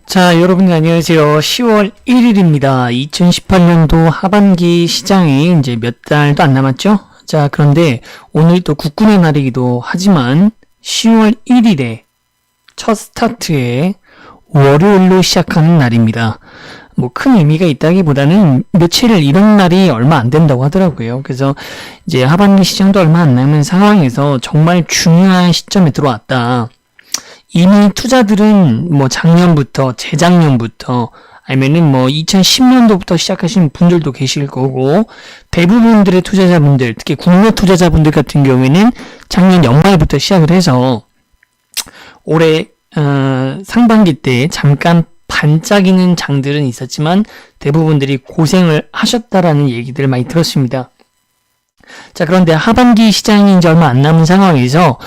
자, 여러분 안녕하세요. 10월 1일입니다. 2018년도 하반기 시장이 이제 몇 달도 안 남았죠? 자, 그런데 오늘 또 국군의 날이기도 하지만 10월 1일에 첫 스타트에 월요일로 시작하는 날입니다. 뭐 큰 의미가 있다기보다는 며칠을 이런 날이 얼마 안 된다고 하더라고요. 그래서 이제 하반기 시장도 얼마 안 남은 상황에서 정말 중요한 시점에 들어왔다. 이미 투자들은 뭐 작년부터, 재작년부터, 아니면은 뭐 2010년도부터 시작하신 분들도 계실 거고, 대부분들의 투자자분들, 특히 국내 투자자분들 같은 경우에는 작년 연말부터 시작을 해서, 올해, 상반기 때 잠깐 반짝이는 장들은 있었지만, 대부분들이 고생을 하셨다라는 얘기들을 많이 들었습니다. 자, 그런데 하반기 시장이 이제 얼마 안 남은 상황에서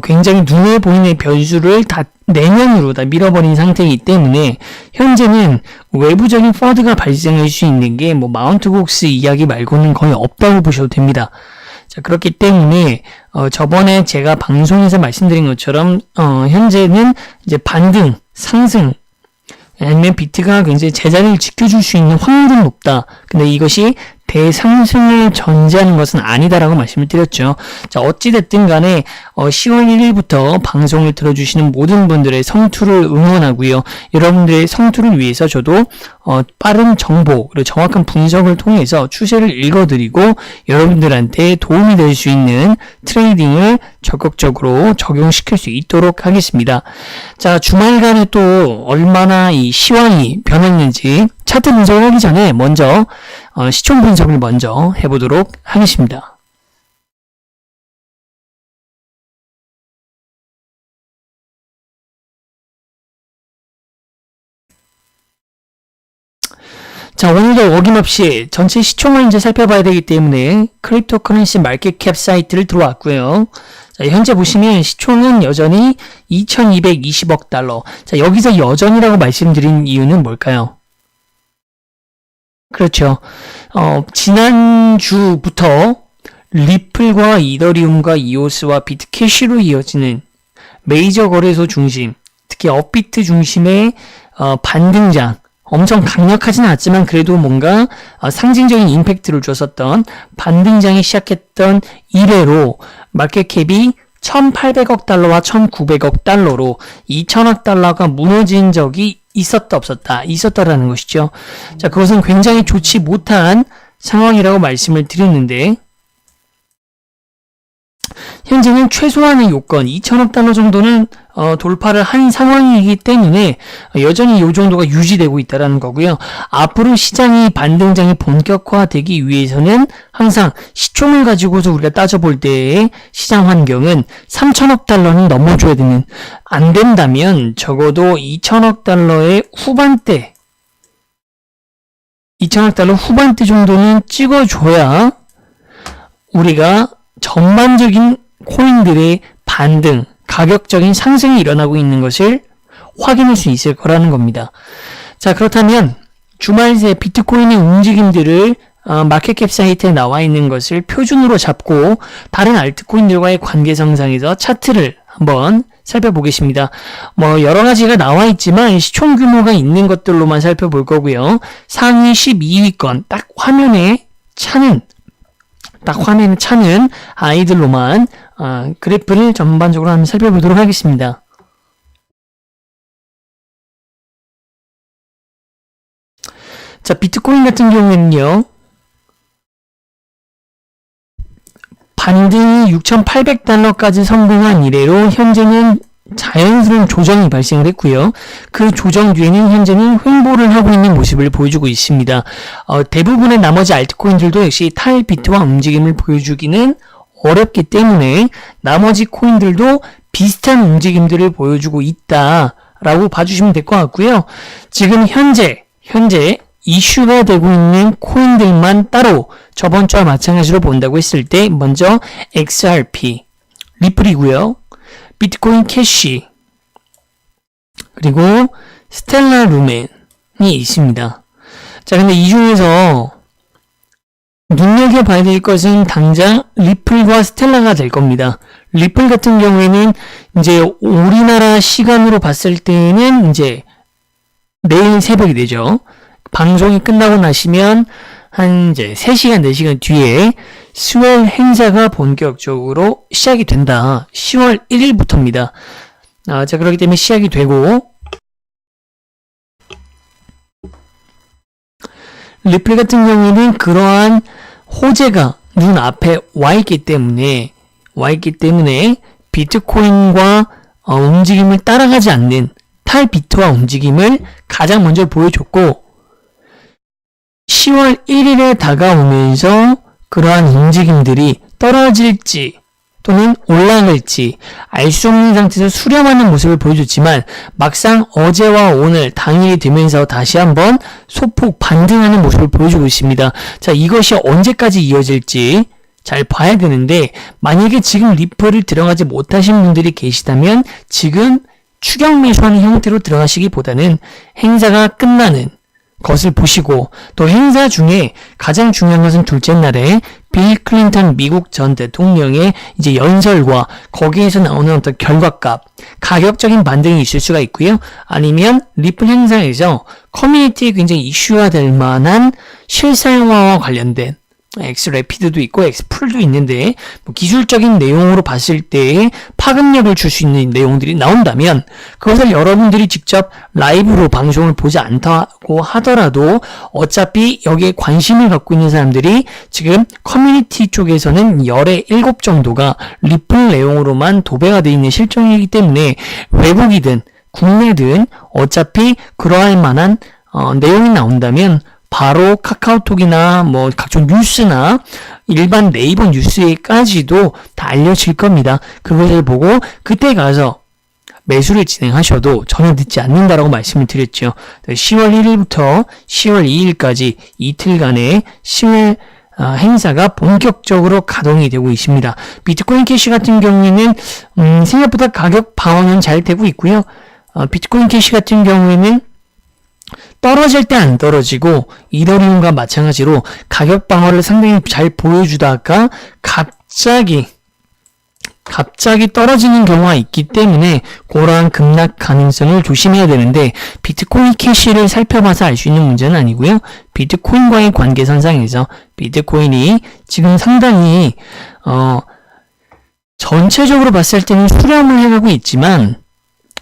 굉장히 눈에 보이는 변수를 다 내년으로 다 밀어버린 상태이기 때문에 현재는 외부적인 퍼드가 발생할 수 있는 게 뭐 마운트 곡스 이야기 말고는 거의 없다고 보셔도 됩니다. 자, 그렇기 때문에 저번에 제가 방송에서 말씀드린 것처럼 현재는 이제 반등, 상승 아니면 비트가 굉장히 제자리를 지켜줄 수 있는 확률은 높다. 근데 이것이 대상승을 전제하는 것은 아니다라고 말씀을 드렸죠. 자, 어찌됐든 간에 10월 1일부터 방송을 들어주시는 모든 분들의 성투를 응원하고요. 여러분들의 성투를 위해서 저도 빠른 정보 그리고 정확한 분석을 통해서 추세를 읽어드리고 여러분들한테 도움이 될 수 있는 트레이딩을 적극적으로 적용시킬 수 있도록 하겠습니다. 자, 주말간에 또 얼마나 이 시황이 변했는지 차트 분석을 하기 전에 먼저 시총 분석을 먼저 해보도록 하겠습니다. 자, 오늘도 어김없이 전체 시총을 이제 살펴봐야 되기 때문에 크립토커런시 마켓캡 사이트를 들어왔고요. 자, 현재 보시면 시총은 여전히 2220억 달러. 자, 여기서 여전이라고 말씀드린 이유는 뭘까요? 그렇죠. 지난주부터 리플과 이더리움과 이오스와 비트캐시로 이어지는 메이저 거래소 중심, 특히 업비트 중심의 반등장, 엄청 강력하진 않지만 그래도 뭔가 상징적인 임팩트를 줬었던 반등장이 시작했던 이래로 마켓캡이 1800억 달러와 1900억 달러로 2000억 달러가 무너진 적이 있었다 없었다 있었다라는 것이죠. 자, 그것은 굉장히 좋지 못한 상황이라고 말씀을 드렸는데 현재는 최소한의 요건 2000억 달러 정도는 돌파를 한 상황이기 때문에 여전히 이 정도가 유지되고 있다는 거고요. 앞으로 시장이 반등장이 본격화되기 위해서는 항상 시총을 가지고서 우리가 따져볼 때의 시장 환경은 3000억 달러는 넘어줘야 되는, 안 된다면 적어도 2000억 달러의 후반대 2000억 달러 후반대 정도는 찍어줘야 우리가 전반적인 코인들의 반등, 가격적인 상승이 일어나고 있는 것을 확인할 수 있을 거라는 겁니다. 자, 그렇다면 주말 새 비트코인의 움직임들을 마켓캡 사이트에 나와 있는 것을 표준으로 잡고 다른 알트코인들과의 관계성상에서 차트를 한번 살펴보겠습니다. 뭐 여러 가지가 나와 있지만 시총 규모가 있는 것들로만 살펴볼 거고요. 상위 12위권 딱 화면에 차는 아이들로만 그래프를 전반적으로 한번 살펴보도록 하겠습니다. 자, 비트코인 같은 경우에는요, 반등이 6,800달러까지 성공한 이래로 현재는 자연스러운 조정이 발생을 했고요. 그 조정 뒤에는 현재는 횡보를 하고 있는 모습을 보여주고 있습니다. 대부분의 나머지 알트코인들도 역시 타일비트와 움직임을 보여주기는 어렵기 때문에 나머지 코인들도 비슷한 움직임들을 보여주고 있다라고 봐주시면 될 것 같고요. 지금 현재 이슈가 되고 있는 코인들만 따로 저번 주와 마찬가지로 본다고 했을 때 먼저 XRP, 리플이고요. 비트코인 캐시, 그리고 스텔라 루멘이 있습니다. 자, 근데 이 중에서 눈여겨봐야 될 것은 당장 리플과 스텔라가 될 겁니다. 리플 같은 경우에는 이제 우리나라 시간으로 봤을 때는 이제 내일 새벽이 되죠. 방송이 끝나고 나시면 한 이제 3시간, 4시간 뒤에 스웰 행사가 본격적으로 시작이 된다. 10월 1일부터입니다. 자, 그렇기 때문에 시작이 되고, 리플 같은 경우에는 그러한 호재가 눈앞에 와 있기 때문에 비트코인과 움직임을 따라가지 않는 탈비트화 움직임을 가장 먼저 보여줬고, 10월 1일에 다가오면서 그러한 움직임들이 떨어질지 또는 올라갈지 알 수 없는 상태에서 수렴하는 모습을 보여줬지만, 막상 어제와 오늘 당일이 되면서 다시 한번 소폭 반등하는 모습을 보여주고 있습니다. 자, 이것이 언제까지 이어질지 잘 봐야 되는데, 만약에 지금 리플을 들어가지 못하신 분들이 계시다면 지금 추격 매수하는 형태로 들어가시기보다는 행사가 끝나는 것을 보시고, 또 행사 중에 가장 중요한 것은 둘째 날에 빌 클린턴 미국 전 대통령의 이제 연설과 거기에서 나오는 어떤 결과값, 가격적인 반등이 있을 수가 있고요. 아니면 리플 행사에서 커뮤니티에 굉장히 이슈가 될 만한 실사용화와 관련된 엑스래피드도 있고 엑스풀도 있는데, 기술적인 내용으로 봤을 때 파급력을 줄 수 있는 내용들이 나온다면 그것을 여러분들이 직접 라이브로 방송을 보지 않다고 하더라도 어차피 여기에 관심을 갖고 있는 사람들이 지금 커뮤니티 쪽에서는 열의 7 정도가 리플 내용으로만 도배가 되어 있는 실정이기 때문에 외국이든 국내든 어차피 그러할 만한 내용이 나온다면 바로 카카오톡이나 뭐 각종 뉴스나 일반 네이버 뉴스에까지도 다 알려질 겁니다. 그것을 보고 그때 가서 매수를 진행하셔도 전혀 늦지 않는다라고 말씀을 드렸죠. 10월 1일부터 10월 2일까지 이틀간의 10일 행사가 본격적으로 가동이 되고 있습니다. 비트코인 캐시 같은 경우에는 생각보다 가격 방어는 잘 되고 있고요. 비트코인 캐시 같은 경우에는 떨어질 때 안 떨어지고, 이더리움과 마찬가지로 가격 방어를 상당히 잘 보여주다가 갑자기 떨어지는 경우가 있기 때문에 그러한 급락 가능성을 조심해야 되는데, 비트코인 캐시를 살펴봐서 알 수 있는 문제는 아니고요. 비트코인과의 관계선상에서 비트코인이 지금 상당히 전체적으로 봤을 때는 수렴을 해가고 있지만,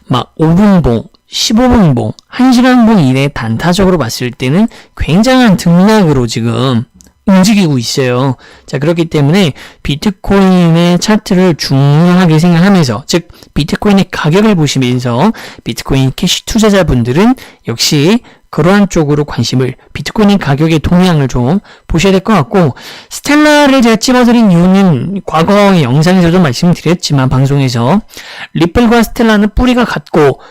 막 5분봉 15분봉, 1시간봉 이내 단타적으로 봤을 때는 굉장한 등락으로 지금 움직이고 있어요. 자, 그렇기 때문에 비트코인의 차트를 중요하게 생각하면서, 즉 비트코인의 가격을 보시면서 비트코인 캐시 투자자분들은 역시 그러한 쪽으로 관심을, 비트코인의 가격의 동향을 좀 보셔야 될 것 같고, 스텔라를 제가 찝어드린 이유는 과거의 영상에서도 말씀드렸지만 방송에서 리플과 스텔라는 뿌리가 같고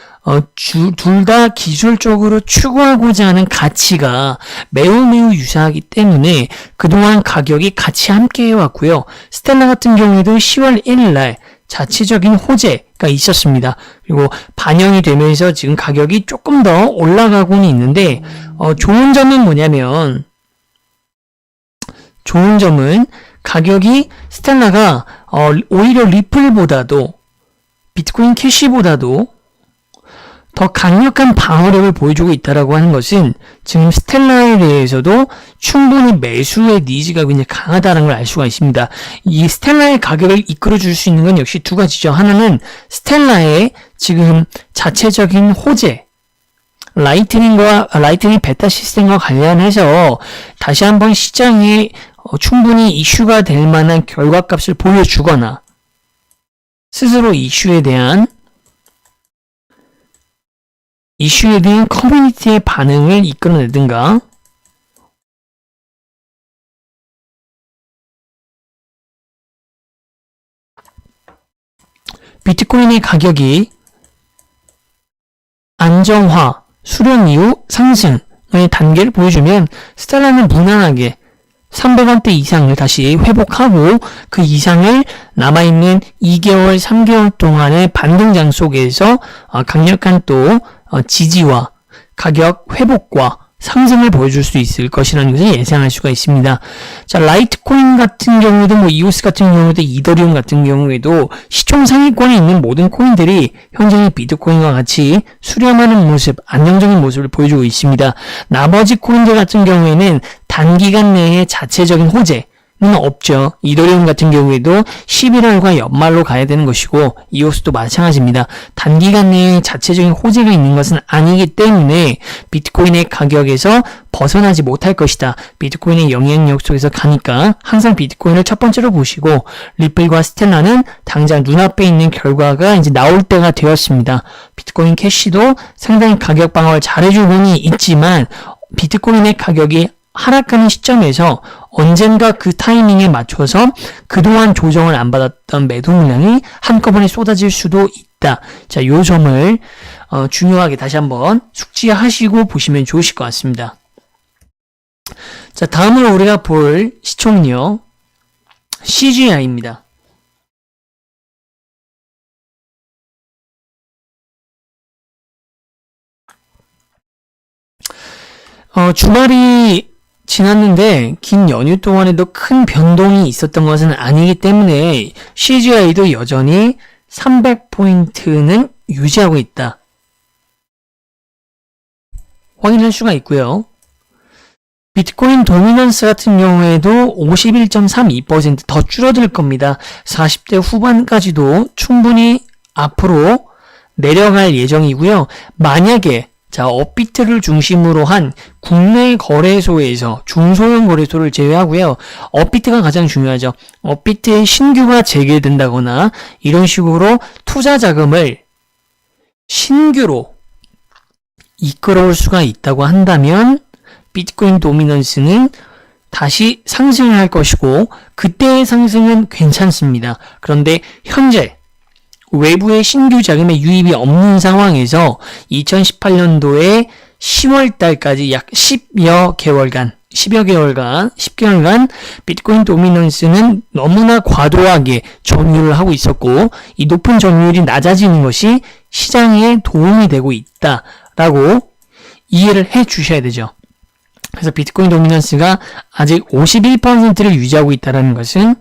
둘 다 기술적으로 추구하고자 하는 가치가 매우 유사하기 때문에 그동안 가격이 같이 함께 해왔고요. 스텔라 같은 경우에도 10월 1일날 자체적인 호재가 있었습니다. 그리고 반영이 되면서 지금 가격이 조금 더 올라가고는 있는데, 좋은 점은 뭐냐면, 가격이 스텔라가 오히려 리플보다도 비트코인 캐시보다도 더 강력한 방어력을 보여주고 있다라고 하는 것은 지금 스텔라에 대해서도 충분히 매수의 니즈가 굉장히 강하다는 걸 알 수가 있습니다. 이 스텔라의 가격을 이끌어줄 수 있는 건 역시 두 가지죠. 하나는 스텔라의 지금 자체적인 호재, 라이트닝 베타 시스템과 관련해서 다시 한번 시장에 충분히 이슈가 될 만한 결과값을 보여주거나, 스스로 이슈에 대한 커뮤니티의 반응을 이끌어내든가, 비트코인의 가격이 안정화, 수렴 이후 상승의 단계를 보여주면 스텔라는 무난하게 300원대 이상을 다시 회복하고, 그 이상을 남아있는 2개월, 3개월 동안의 반등장 속에서 강력한 또 지지와 가격 회복과 상승을 보여줄 수 있을 것이라는 것을 예상할 수가 있습니다. 자, 라이트코인 같은 경우에도 이오스 같은 경우에도 이더리움 같은 경우에도 시총 상위권에 있는 모든 코인들이 현재 비트코인과 같이 수렴하는 모습, 안정적인 모습을 보여주고 있습니다. 나머지 코인들 같은 경우에는 단기간 내에 자체적인 호재는 없죠. 이더리움 같은 경우에도 11월과 연말로 가야 되는 것이고 이오스도 마찬가지입니다. 단기간 내에 자체적인 호재가 있는 것은 아니기 때문에 비트코인의 가격에서 벗어나지 못할 것이다. 비트코인의 영향력 속에서 가니까 항상 비트코인을 첫 번째로 보시고 리플과 스텔라는 당장 눈앞에 있는 결과가 이제 나올 때가 되었습니다. 비트코인 캐시도 상당히 가격 방어를 잘해주고는 있지만 비트코인의 가격이 하락하는 시점에서 언젠가 그 타이밍에 맞춰서 그동안 조정을 안 받았던 매도 물량이 한꺼번에 쏟아질 수도 있다. 자, 요 점을 중요하게 다시 한번 숙지하시고 보시면 좋으실 것 같습니다. 자, 다음으로 우리가 볼 시총은요, CGI입니다. 주말이 지났는데 긴 연휴 동안에도 큰 변동이 있었던 것은 아니기 때문에 CGI도 여전히 300포인트는 유지하고 있다. 확인할 수가 있고요. 비트코인 도미넌스 같은 경우에도 51.32% 더 줄어들 겁니다. 40대 후반까지도 충분히 앞으로 내려갈 예정이고요. 만약에 업비트를 중심으로 한 국내 거래소에서 중소형 거래소를 제외하고요. 업비트가 가장 중요하죠. 업비트의 신규가 재개된다거나 이런 식으로 투자 자금을 신규로 이끌어올 수가 있다고 한다면 비트코인 도미넌스는 다시 상승을 할 것이고 그때의 상승은 괜찮습니다. 그런데 현재 외부의 신규 자금의 유입이 없는 상황에서 2018년도에 10월 달까지 약 10여 개월간 비트코인 도미넌스는 너무나 과도하게 점유를 하고 있었고 이 높은 점유율이 낮아지는 것이 시장에 도움이 되고 있다라고 이해를 해 주셔야 되죠. 그래서 비트코인 도미넌스가 아직 51%를 유지하고 있다는 것은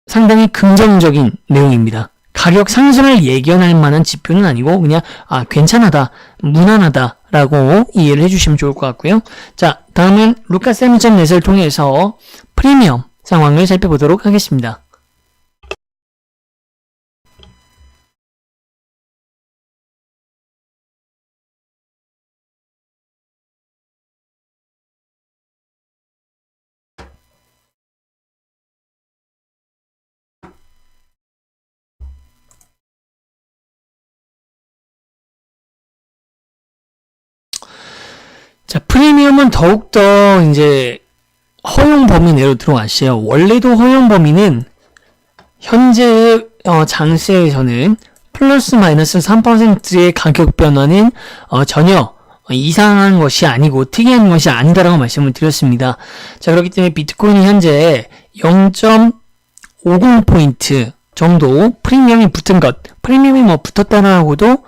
상당히 긍정적인 내용입니다. 가격 상승을 예견할 만한 지표는 아니고 그냥 괜찮하다, 무난하다 라고 이해를 해주시면 좋을 것 같고요. 자, 다음은 루카세미넷을 통해서 프리미엄 상황을 살펴보도록 하겠습니다. 자, 프리미엄은 더욱더 이제 허용 범위 내로 들어왔어요. 원래도 허용 범위는 현재 장세에서는 플러스 마이너스 3%의 가격 변화는 전혀 이상한 것이 아니고 특이한 것이 아니다라고 말씀을 드렸습니다. 자, 그렇기 때문에 비트코인이 현재 0.50포인트 정도 프리미엄이 붙은 것, 프리미엄이 붙었다라고도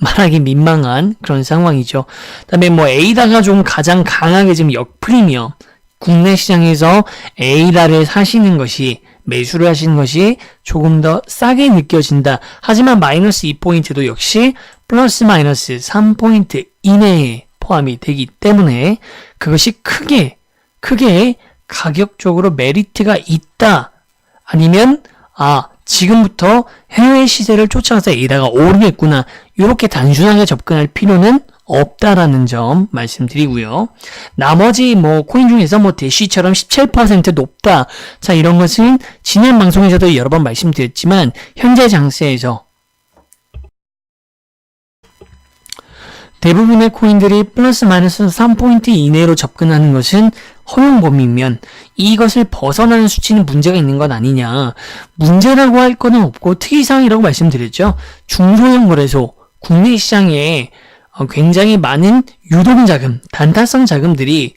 말하기 민망한 그런 상황이죠. 그다음에 에이다가 좀 가장 강하게 지금 역프리미엄, 국내 시장에서 에이다를 사시는 것이, 매수를 하시는 것이 조금 더 싸게 느껴진다. 하지만 마이너스 2포인트도 역시 플러스 마이너스 3포인트 이내에 포함이 되기 때문에 그것이 크게 가격적으로 메리트가 있다. 아니면 지금부터 해외 시세를 쫓아가서 에이다가 오르겠구나. 이렇게 단순하게 접근할 필요는 없다라는 점 말씀드리고요. 나머지 코인 중에서 대쉬처럼 17% 높다. 자, 이런 것은 지난 방송에서도 여러 번 말씀드렸지만 현재 장세에서 대부분의 코인들이 플러스 마이너스 3포인트 이내로 접근하는 것은 허용 범위면 이것을 벗어나는 수치는 문제가 있는 것 아니냐. 문제라고 할 거는 없고 특이사항이라고 말씀드렸죠. 중소형 거래소, 국내 시장에 굉장히 많은 유동자금, 단타성 자금들이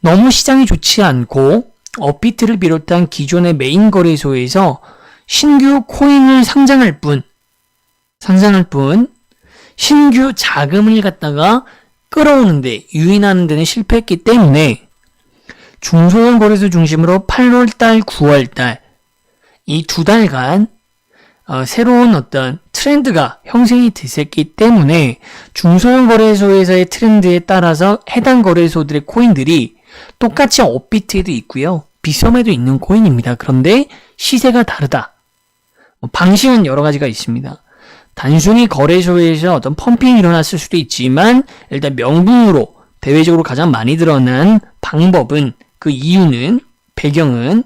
너무 시장이 좋지 않고 업비트를 비롯한 기존의 메인 거래소에서 신규 코인을 상장할 뿐 신규 자금을 갖다가 끌어오는데 유인하는 데는 실패했기 때문에 중소형 거래소 중심으로 8월달, 9월달 이 2달간 새로운 어떤 트렌드가 형성이 됐었기 때문에 중소형 거래소에서의 트렌드에 따라서 해당 거래소들의 코인들이 똑같이 업비트에도 있고요. 비썸에도 있는 코인입니다. 그런데 시세가 다르다. 방식은 여러 가지가 있습니다. 단순히 거래소에서 어떤 펌핑이 일어났을 수도 있지만 일단 명분으로 대외적으로 가장 많이 드러난 방법은 그 이유는 배경은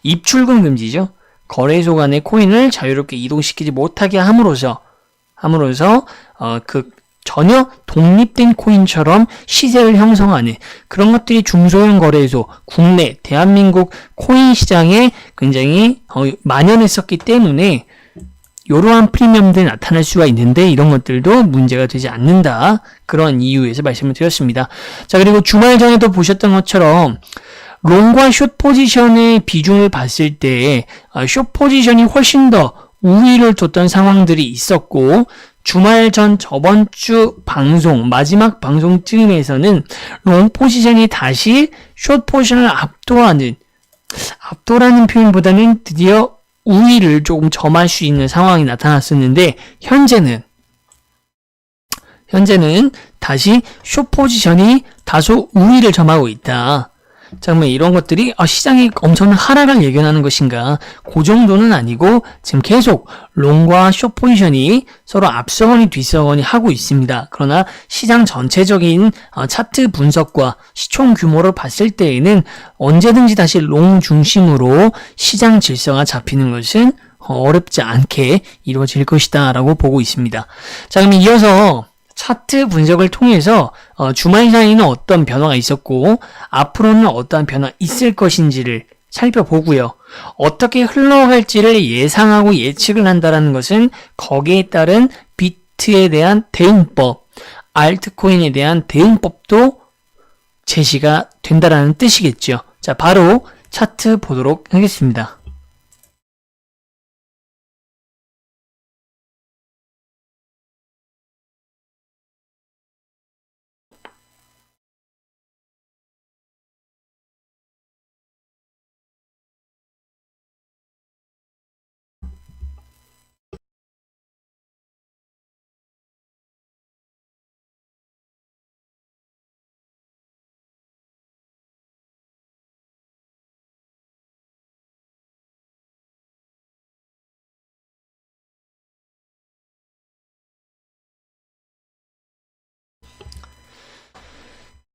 입출금 금지죠. 거래소 간의 코인을 자유롭게 이동시키지 못하게 함으로써 그 전혀 독립된 코인처럼 시세를 형성하는 그런 것들이 중소형 거래소, 국내, 대한민국 코인 시장에 굉장히 만연했었기 때문에 이러한 프리미엄들이 나타날 수가 있는데 이런 것들도 문제가 되지 않는다. 그런 이유에서 말씀을 드렸습니다. 자, 그리고 주말 전에도 보셨던 것처럼 롱과 숏 포지션의 비중을 봤을 때 숏 포지션이 훨씬 더 우위를 뒀던 상황들이 있었고 주말 전 저번 주 방송 마지막 방송쯤에서는 롱 포지션이 다시 숏 포지션을 압도라는 표현보다는 드디어 우위를 조금 점할 수 있는 상황이 나타났었는데 현재는 다시 숏 포지션이 다소 우위를 점하고 있다. 잠깐만 이런 것들이 시장이 엄청난 하락을 예견하는 것인가? 그 정도는 아니고 지금 계속 롱과 숏 포지션이 서로 앞서거니 뒤서거니 하고 있습니다. 그러나 시장 전체적인 차트 분석과 시총 규모를 봤을 때에는 언제든지 다시 롱 중심으로 시장 질서가 잡히는 것은 어렵지 않게 이루어질 것이다 라고 보고 있습니다. 자, 그럼 이어서 차트 분석을 통해서 주말 사이에는 어떤 변화가 있었고 앞으로는 어떠한 변화가 있을 것인지를 살펴보고요. 어떻게 흘러갈지를 예상하고 예측을 한다는 것은 거기에 따른 비트에 대한 대응법, 알트코인에 대한 대응법도 제시가 된다는 뜻이겠죠. 자, 바로 차트 보도록 하겠습니다.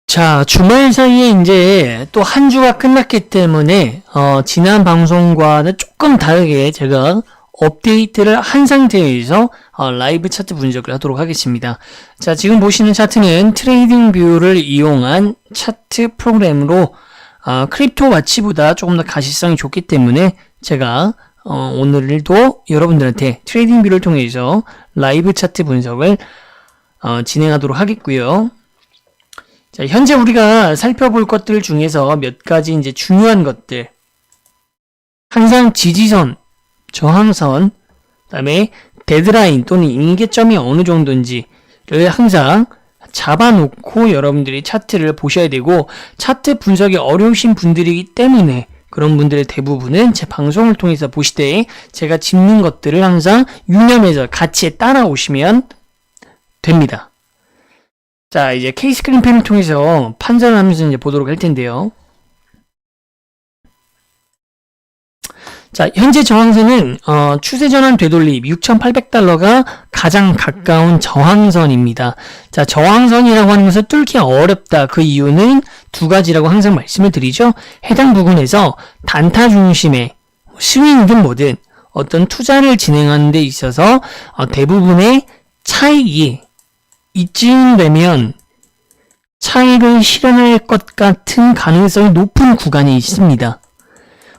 자, 주말 사이에 이제 또 한 주가 끝났기 때문에 지난 방송과는 조금 다르게 제가 업데이트를 한 상태에서 라이브 차트 분석을 하도록 하겠습니다. 자, 지금 보시는 차트는 트레이딩 뷰를 이용한 차트 프로그램으로 크립토 와치보다 조금 더 가시성이 좋기 때문에 제가 오늘도 여러분들한테 트레이딩 뷰를 통해서 라이브 차트 분석을 진행하도록 하겠고요. 자, 현재 우리가 살펴볼 것들 중에서 몇 가지 이제 중요한 것들. 항상 지지선, 저항선, 그다음에 데드라인 또는 임계점이 어느 정도인지를 항상 잡아놓고 여러분들이 차트를 보셔야 되고 차트 분석이 어려우신 분들이기 때문에 그런 분들의 대부분은 제 방송을 통해서 보실 때 제가 짚는 것들을 항상 유념해서 같이 따라오시면 됩니다. 자, 이제 K스크린 펜을 통해서 판단을 하면서 이제 보도록 할 텐데요. 자, 현재 저항선은 추세 전환 되돌림 6,800달러가 가장 가까운 저항선입니다. 자, 저항선이라고 하는 것을 뚫기 어렵다. 그 이유는 두 가지라고 항상 말씀을 드리죠. 해당 부분에서 단타 중심의 스윙이든 뭐든 어떤 투자를 진행하는 데 있어서 대부분의 차익이 이쯤 되면 차익을 실현할 것 같은 가능성이 높은 구간이 있습니다.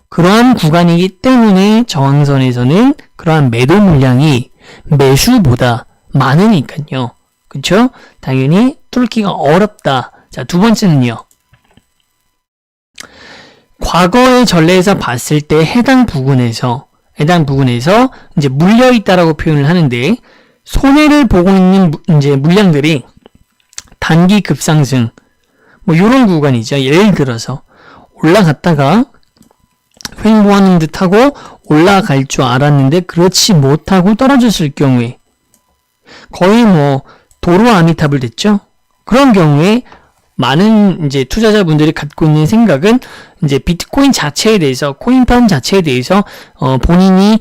그러한 구간이기 때문에 저항선에서는 그러한 매도 물량이 매수보다 많으니까요. 그쵸? 당연히 뚫기가 어렵다. 자, 두 번째는요. 과거의 전례에서 봤을 때 해당 부분에서 이제 물려있다라고 표현을 하는데 손해를 보고 있는 이제 물량들이 단기 급상승, 뭐 이런 구간이죠. 예를 들어서 올라갔다가 횡보하는 듯하고 올라갈 줄 알았는데 그렇지 못하고 떨어졌을 경우에 거의 뭐 도로 아미탑을 됐죠. 그런 경우에 많은 이제 투자자분들이 갖고 있는 생각은 이제 비트코인 자체에 대해서, 코인팜 자체에 대해서 본인이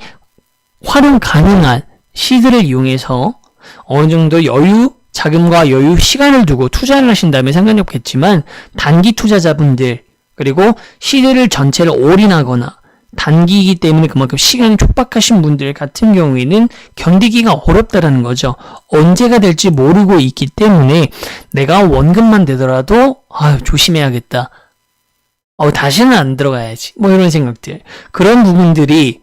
활용 가능한 시드를 이용해서 어느 정도 여유, 자금과 여유, 시간을 두고 투자를 하신다면 상관이 없겠지만 단기 투자자분들, 그리고 시드를 전체를 올인하거나 단기이기 때문에 그만큼 시간이 촉박하신 분들 같은 경우에는 견디기가 어렵다라는 거죠. 언제가 될지 모르고 있기 때문에 내가 원금만 되더라도 조심해야겠다. 다시는 안 들어가야지. 뭐 이런 생각들. 그런 부분들이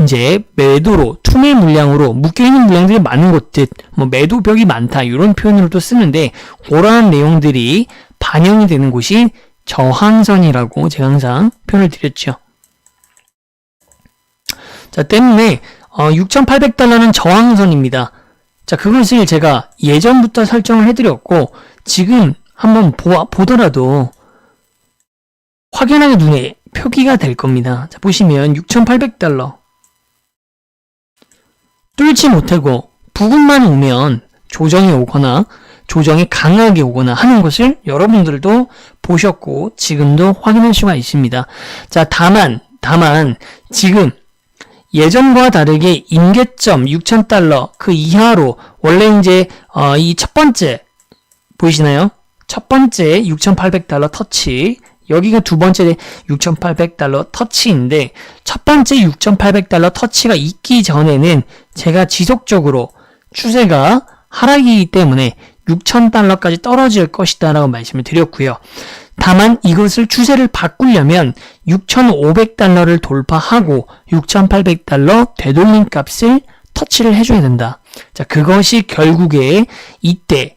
이제 매도로, 투매 물량으로 묶여있는 물량들이 많은 곳들, 뭐 매도벽이 많다 이런 표현으로도 쓰는데 그러한 내용들이 반영이 되는 곳이 저항선이라고 제가 항상 표현을 드렸죠. 자, 때문에 6,800달러는 저항선입니다. 자, 그것을 제가 예전부터 설정을 해드렸고 지금 한번 보더라도 확연하게 눈에 표기가 될 겁니다. 자, 보시면 6,800달러 뚫지 못하고 부근만 오면 조정이 오거나 조정이 강하게 오거나 하는 것을 여러분들도 보셨고 지금도 확인할 수가 있습니다. 자, 다만 지금 예전과 다르게 임계점 6,000달러 그 이하로 원래 이제 이 첫 번째 보이시나요? 첫 번째 6,800달러 터치, 여기가 두 번째 6,800달러 터치인데 첫 번째 6,800달러 터치가 있기 전에는 제가 지속적으로 추세가 하락이기 때문에 6,000달러까지 떨어질 것이다 라고 말씀을 드렸고요. 다만 이것을 추세를 바꾸려면 6,500달러를 돌파하고 6,800달러 되돌림 값을 터치를 해줘야 된다. 자, 그것이 결국에 이때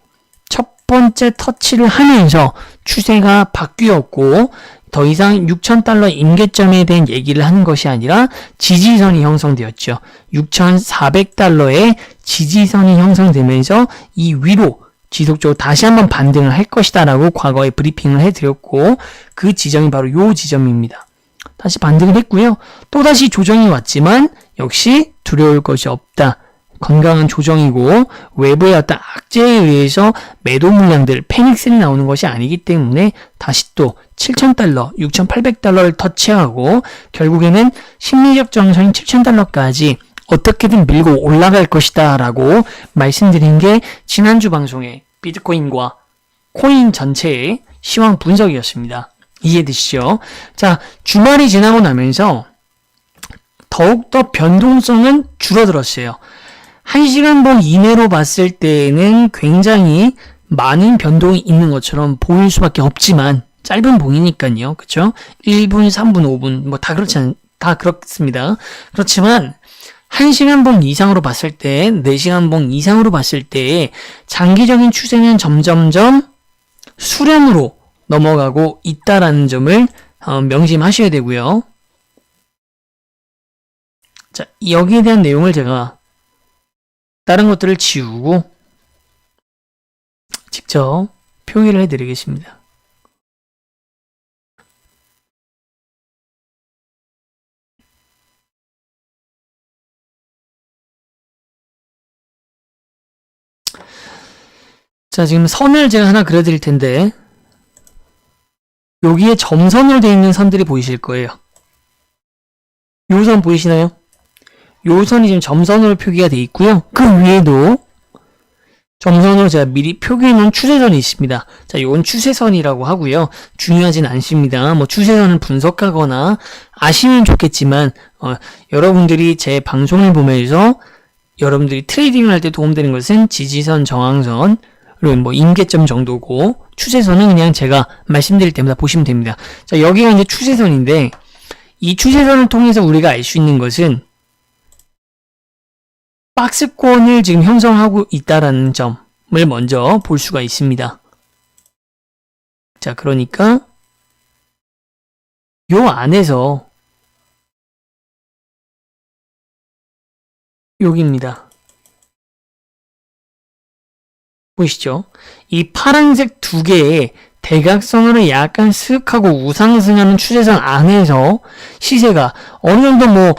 첫 번째 터치를 하면서 추세가 바뀌었고 더 이상 6,000달러 임계점에 대한 얘기를 하는 것이 아니라 지지선이 형성되었죠. 6,400달러의 지지선이 형성되면서 이 위로 지속적으로 다시 한번 반등을 할 것이다 라고 과거에 브리핑을 해드렸고 그 지점이 바로 이 지점입니다. 다시 반등을 했고요. 또다시 조정이 왔지만 역시 두려울 것이 없다. 건강한 조정이고 외부의 어떤 악재에 의해서 매도 물량들, 패닉셀이 나오는 것이 아니기 때문에 다시 또 7,000달러, 6,800달러를 터치하고 결국에는 심리적 정선인 7,000달러까지 어떻게든 밀고 올라갈 것이다 라고 말씀드린 게 지난주 방송의 비트코인과 코인 전체의 시황 분석이었습니다. 이해되시죠? 자, 주말이 지나고 나면서 더욱더 변동성은 줄어들었어요. 1시간봉 이내로 봤을 때는 굉장히 많은 변동이 있는 것처럼 보일 수밖에 없지만 짧은 봉이니까요. 그쵸? 1분, 3분, 5분 뭐 다 그렇습니다. 그렇지만 1시간 봉 이상으로 봤을 때, 4시간 봉 이상으로 봤을 때 장기적인 추세는 점점점 수렴으로 넘어가고 있다라는 점을 명심하셔야 되고요. 자, 여기에 대한 내용을 제가 다른 것들을 지우고 직접 표기를 해드리겠습니다. 자, 지금 선을 제가 하나 그려드릴 텐데 여기에 점선으로 되어 있는 선들이 보이실 거예요. 요 선 보이시나요? 요 선이 지금 점선으로 표기가 되어 있고요. 그 위에도 점선으로 제가 미리 표기해 놓은 추세선이 있습니다. 자, 이건 추세선이라고 하고요. 중요하진 않습니다. 뭐 추세선을 분석하거나 아시면 좋겠지만 여러분들이 제 방송을 보면서 여러분들이 트레이딩을 할 때 도움되는 것은 지지선, 저항선, 그리고 뭐 임계점 정도고 추세선은 그냥 제가 말씀드릴 때마다 보시면 됩니다. 자, 여기가 이제 추세선인데 이 추세선을 통해서 우리가 알 수 있는 것은 박스권을 지금 형성하고 있다라는 점을 먼저 볼 수가 있습니다. 자, 그러니까 요 안에서 여기입니다. 보이시죠? 이 파란색 두 개의 대각선으로 약간 슥하고 우상승하는 추세선 안에서 시세가 어느 정도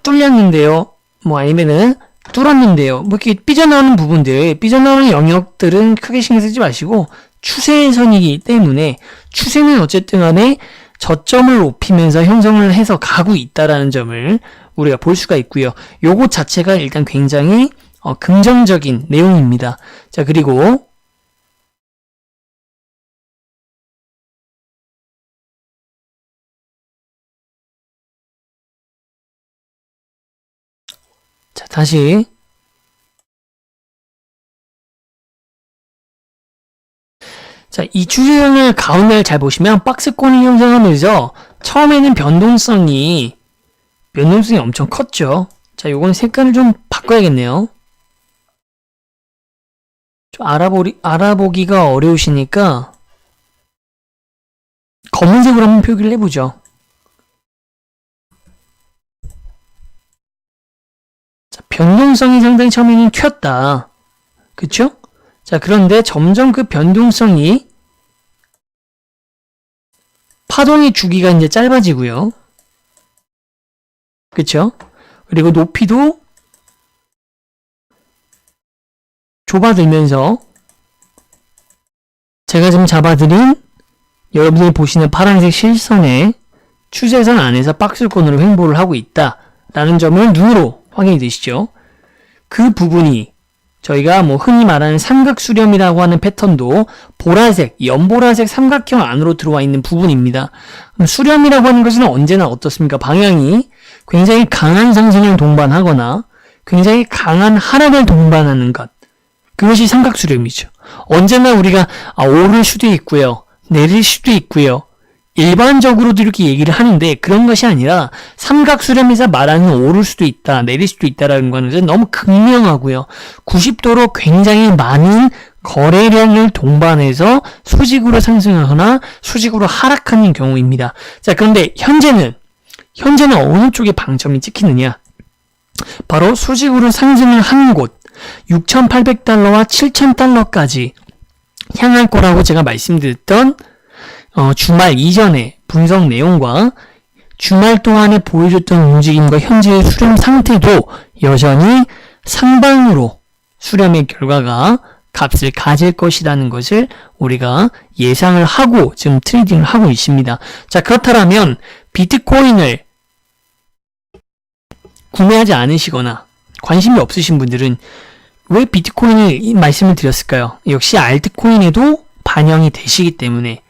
뚫렸는데요. 아니면은 뚫었는데요. 이렇게 삐져나오는 부분들, 삐져나오는 영역들은 크게 신경 쓰지 마시고 추세선이기 때문에 추세는 어쨌든 간에 저점을 높이면서 형성을 해서 가고 있다라는 점을 우리가 볼 수가 있고요. 요것 자체가 일단 굉장히 긍정적인 내용입니다. 자, 그리고 자, 다시 자, 이 추세선을 가운데를 잘 보시면 박스권을 형성하면서 처음에는 변동성이 엄청 컸죠. 자, 요건 색깔을 좀 바꿔야겠네요. 좀 알아보기가 어려우시니까 검은색으로 한번 표기를 해보죠. 자, 변동성이 상당히 처음에는 켰다. 그쵸? 자, 그런데 점점 그 변동성이 파동의 주기가 이제 짧아지고요. 그쵸? 그리고 높이도 좁아들면서 제가 지금 잡아드린 여러분들이 보시는 파란색 실선의 추세선 안에서 박스권으로 횡보를 하고 있다라는 점을 눈으로 확인이 되시죠? 그 부분이 저희가 흔히 말하는 삼각수렴이라고 하는 패턴도 보라색, 연보라색 삼각형 안으로 들어와 있는 부분입니다. 수렴이라고 하는 것은 언제나 어떻습니까? 방향이 굉장히 강한 상승을 동반하거나 굉장히 강한 하락을 동반하는 것. 그것이 삼각수렴이죠. 언제나 우리가 오를 수도 있고요. 내릴 수도 있고요. 일반적으로도 이렇게 얘기를 하는데 그런 것이 아니라 삼각수렴에서 말하는 오를 수도 있다, 내릴 수도 있다라는 것은 너무 극명하고요. 90도로 굉장히 많은 거래량을 동반해서 수직으로 상승하거나 수직으로 하락하는 경우입니다. 자, 그런데 현재는 어느 쪽에 방점이 찍히느냐? 바로 수직으로 상승을 한 곳, 6,800달러와 7,000달러까지 향할 거라고 제가 말씀드렸던 주말 이전의 분석 내용과 주말 동안에 보여줬던 움직임과 현재의 수렴 상태도 여전히 상방으로 수렴의 결과가 값을 가질 것이라는 것을 우리가 예상을 하고 지금 트레이딩을 하고 있습니다. 자, 그렇다면 비트코인을 구매하지 않으시거나 관심이 없으신 분들은 왜 비트코인을 말씀을 드렸을까요? 역시 알트코인에도 반영이 되시기 때문에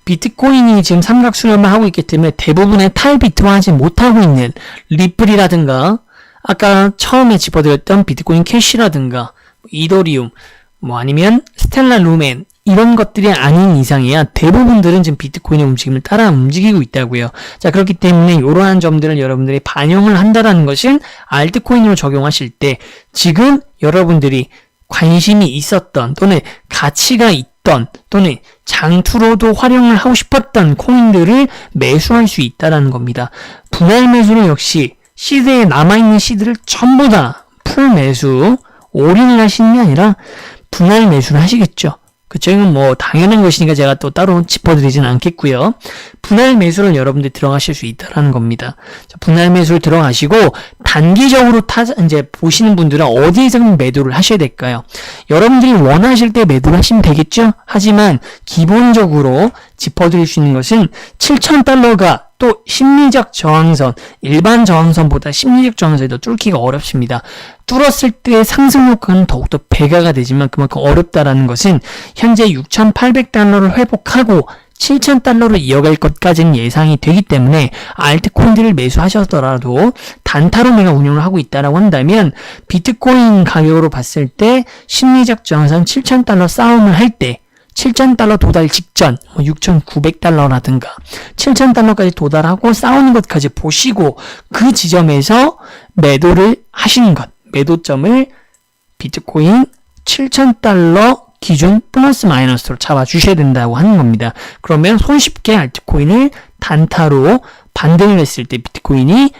비트코인이 지금 삼각수렴을 하고 있기 때문에 대부분의 탈비트화하지 못하고 있는 리플이라든가 아까 처음에 짚어드렸던 비트코인 캐시라든가 이더리움 아니면 스텔라 루멘 이런 것들이 아닌 이상이야 대부분들은 지금 비트코인의 움직임을 따라 움직이고 있다고요. 자, 그렇기 때문에 이러한 점들을 여러분들이 반영을 한다라는 것은 알트코인으로 적용하실 때 지금 여러분들이 관심이 있었던 또는 가치가 있던 또는 장투로도 활용을 하고 싶었던 코인들을 매수할 수 있다는 겁니다. 분할 매수는 역시 시드에 남아있는 시드를 전부 다 풀 매수, 올인을 하시는 게 아니라 분할 매수를 하시겠죠. 그쵸? 이건 당연한 것이니까 제가 또 따로 짚어드리진 않겠고요. 분할 매수를 여러분들이 들어가실 수 있다는 겁니다. 자, 분할 매수를 들어가시고 단기적으로 이제 보시는 분들은 어디에서 매도를 하셔야 될까요? 여러분들이 원하실 때 매도를 하시면 되겠죠? 하지만 기본적으로 짚어드릴 수 있는 것은 7,000달러가 또 심리적 저항선, 일반 저항선보다 심리적 저항선이 더 뚫기가 어렵습니다. 뚫었을 때 상승 효과는 더욱더 배가가 되지만 그만큼 어렵다라는 것은 현재 6,800달러를 회복하고 7,000달러로 이어갈 것까지는 예상이 되기 때문에 알트코인들을 매수하셨더라도 단타로 내가 운영을 하고 있다라고 한다면 비트코인 가격으로 봤을 때 심리적 저항선 7,000달러 싸움을 할 때 7,000달러 도달 직전 6,900달러라든가 7,000달러까지 도달하고 싸우는 것까지 보시고 그 지점에서 매도를 하시는 것, 매도점을 비트코인 7,000달러 기준 플러스 마이너스로 잡아주셔야 된다고 하는 겁니다. 그러면 손쉽게 알트코인을 단타로 반등을 했을 때 비트코인이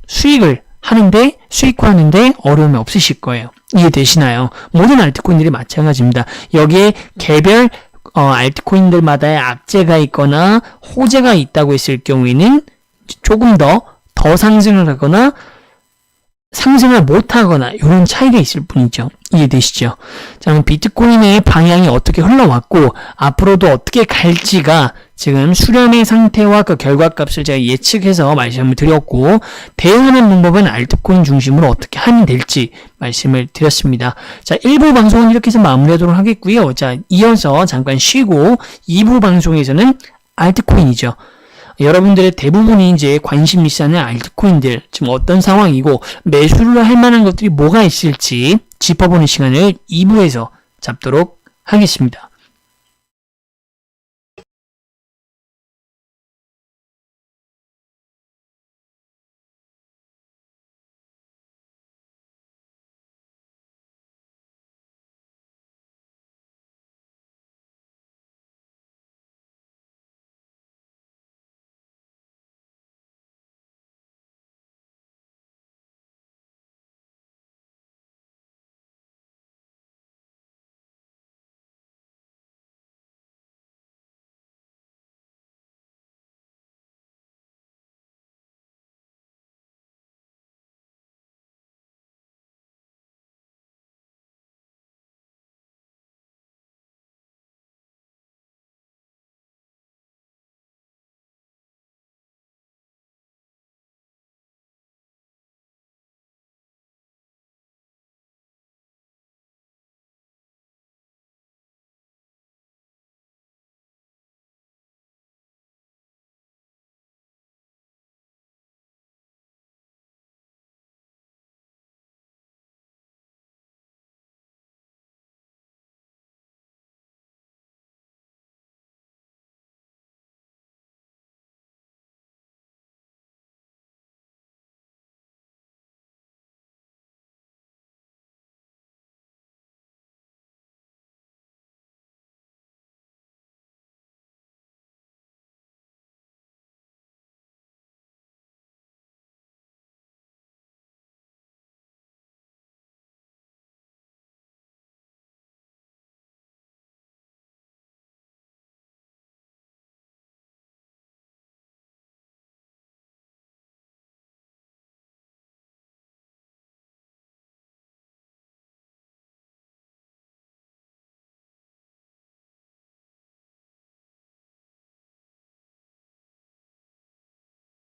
수익을 하는데, 수익화하는데 어려움이 없으실 거예요. 이해되시나요? 모든 알트코인들이 마찬가지입니다. 여기에 개별 알트코인들마다의 악재가 있거나 호재가 있다고 했을 경우에는 조금 더 상승을 하거나 상승을 못하거나 이런 차이가 있을 뿐이죠. 이해되시죠? 자, 그럼 비트코인의 방향이 어떻게 흘러왔고 앞으로도 어떻게 갈지가 지금 수렴의 상태와 그 결과값을 제가 예측해서 말씀을 드렸고, 대응하는 방법은 알트코인 중심으로 어떻게 하면 될지 말씀을 드렸습니다. 자, 1부 방송은 이렇게 해서 마무리하도록 하겠고요. 자, 이어서 잠깐 쉬고 2부 방송에서는 알트코인이죠. 여러분들의 대부분이 이제 관심 있어하는 알트코인들, 지금 어떤 상황이고 매수를 할 만한 것들이 뭐가 있을지 짚어보는 시간을 2부에서 잡도록 하겠습니다.